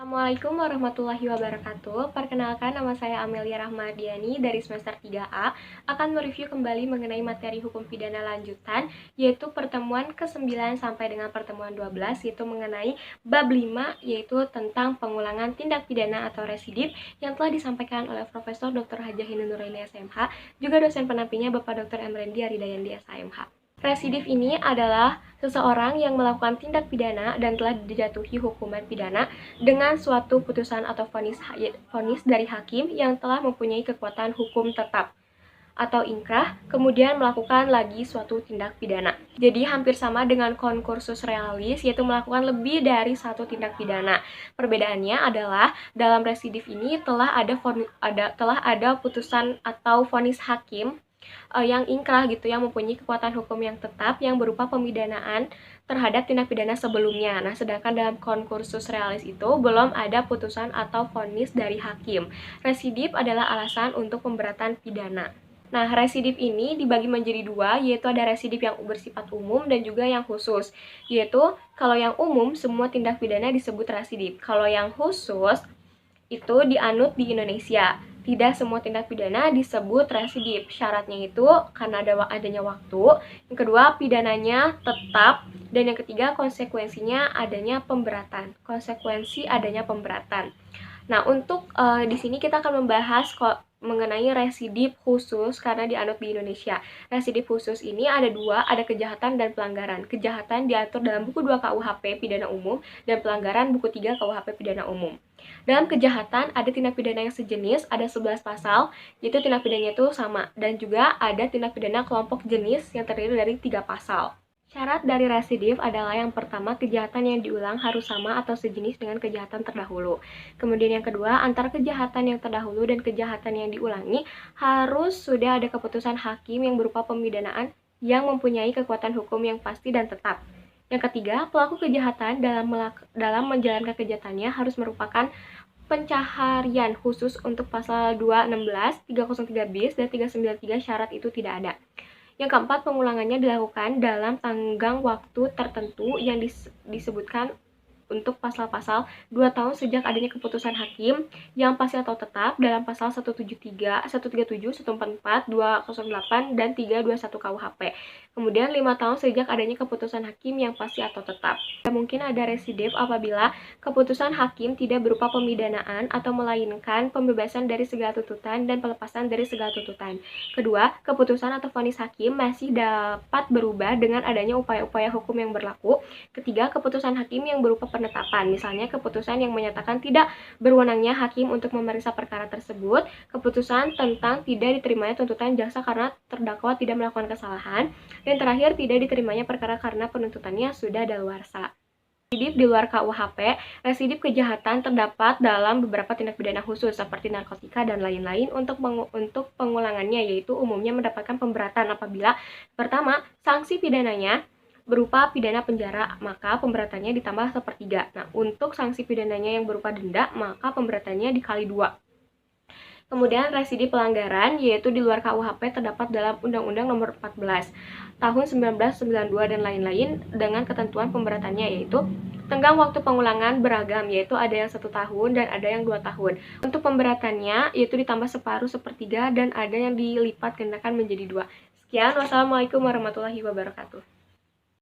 Assalamualaikum warahmatullahi wabarakatuh. Perkenalkan, nama saya Amelia Rahmadiani dari semester 3A akan mereview kembali mengenai materi hukum pidana lanjutan, yaitu pertemuan ke-9 sampai dengan pertemuan 12, yaitu mengenai bab 5, yaitu tentang pengulangan tindak pidana atau residip yang telah disampaikan oleh Profesor Dr. Hajah Hindu Nuraini SMH, juga dosen pendampingnya Bapak Dr. Emrendi Aridayandi SHMH. Residif ini adalah seseorang yang melakukan tindak pidana dan telah dijatuhi hukuman pidana dengan suatu putusan atau vonis dari hakim yang telah mempunyai kekuatan hukum tetap atau inkrah, kemudian melakukan lagi suatu tindak pidana. Jadi hampir sama dengan concursus realis, yaitu melakukan lebih dari satu tindak pidana. Perbedaannya adalah dalam residif ini telah ada putusan atau vonis hakim yang inkrah gitu, yang mempunyai kekuatan hukum yang tetap yang berupa pemidanaan terhadap tindak pidana sebelumnya. Nah, sedangkan dalam concursus realis itu belum ada putusan atau vonis dari hakim. Residip adalah alasan untuk pemberatan pidana. Nah, residip ini dibagi menjadi dua, yaitu ada residip yang bersifat umum dan juga yang khusus. Yaitu kalau yang umum semua tindak pidana disebut residip. Kalau yang khusus itu dianut di Indonesia. Tidak semua tindak pidana disebut residip. Syaratnya itu karena adanya waktu. Yang kedua, pidananya tetap. Dan yang ketiga, konsekuensinya adanya pemberatan. Konsekuensi adanya pemberatan. Nah, untuk di sini kita akan membahas mengenai residip khusus karena dianut di Indonesia. Residip khusus ini ada dua, ada kejahatan dan pelanggaran. Kejahatan diatur dalam buku 2 KUHP pidana umum dan pelanggaran buku 3 KUHP pidana umum. Dalam kejahatan ada tindak pidana yang sejenis, ada 11 pasal, yaitu tindak pidananya itu sama, dan juga ada tindak pidana kelompok jenis yang terdiri dari 3 pasal. Syarat dari residif adalah yang pertama, kejahatan yang diulang harus sama atau sejenis dengan kejahatan terdahulu. Kemudian yang kedua, antara kejahatan yang terdahulu dan kejahatan yang diulangi harus sudah ada keputusan hakim yang berupa pemidanaan yang mempunyai kekuatan hukum yang pasti dan tetap. Yang ketiga, pelaku kejahatan dalam menjalankan kejahatannya harus merupakan pencaharian khusus untuk pasal 216, 303 bis, dan 393 syarat itu tidak ada. Yang keempat, pengulangannya dilakukan dalam tenggang waktu tertentu yang disebutkan untuk pasal-pasal 2 tahun sejak adanya keputusan hakim yang pasti atau tetap dalam pasal 173, 137, 144, 208, dan 321 KUHP. Kemudian 5 tahun sejak adanya keputusan hakim yang pasti atau tetap. Mungkin ada residip apabila keputusan hakim tidak berupa pemidanaan atau melainkan pembebasan dari segala tuntutan dan pelepasan dari segala tuntutan. Kedua, keputusan atau vonis hakim masih dapat berubah dengan adanya upaya-upaya hukum yang berlaku. Ketiga, keputusan hakim yang berupa penetapan, misalnya keputusan yang menyatakan tidak berwenangnya hakim untuk memeriksa perkara tersebut, keputusan tentang tidak diterimanya tuntutan jaksa karena terdakwa tidak melakukan kesalahan, dan terakhir tidak diterimanya perkara karena penuntutannya sudah daluarsa. Residip di luar KUHP, residip kejahatan terdapat dalam beberapa tindak pidana khusus seperti narkotika dan lain-lain. Untuk pengulangannya yaitu umumnya mendapatkan pemberatan apabila pertama, sanksi pidananya berupa pidana penjara, maka pemberatannya ditambah sepertiga. Nah, untuk sanksi pidananya yang berupa denda, maka pemberatannya dikali 2. Kemudian residip pelanggaran, yaitu di luar KUHP terdapat dalam Undang-Undang Nomor 14 Tahun 1992 dan lain-lain dengan ketentuan pemberatannya yaitu tenggang waktu pengulangan beragam, yaitu ada yang 1 tahun dan ada yang 2 tahun. Untuk pemberatannya yaitu ditambah separuh sepertiga dan ada yang dilipat gandakan menjadi 2. Sekian, wassalamualaikum warahmatullahi wabarakatuh.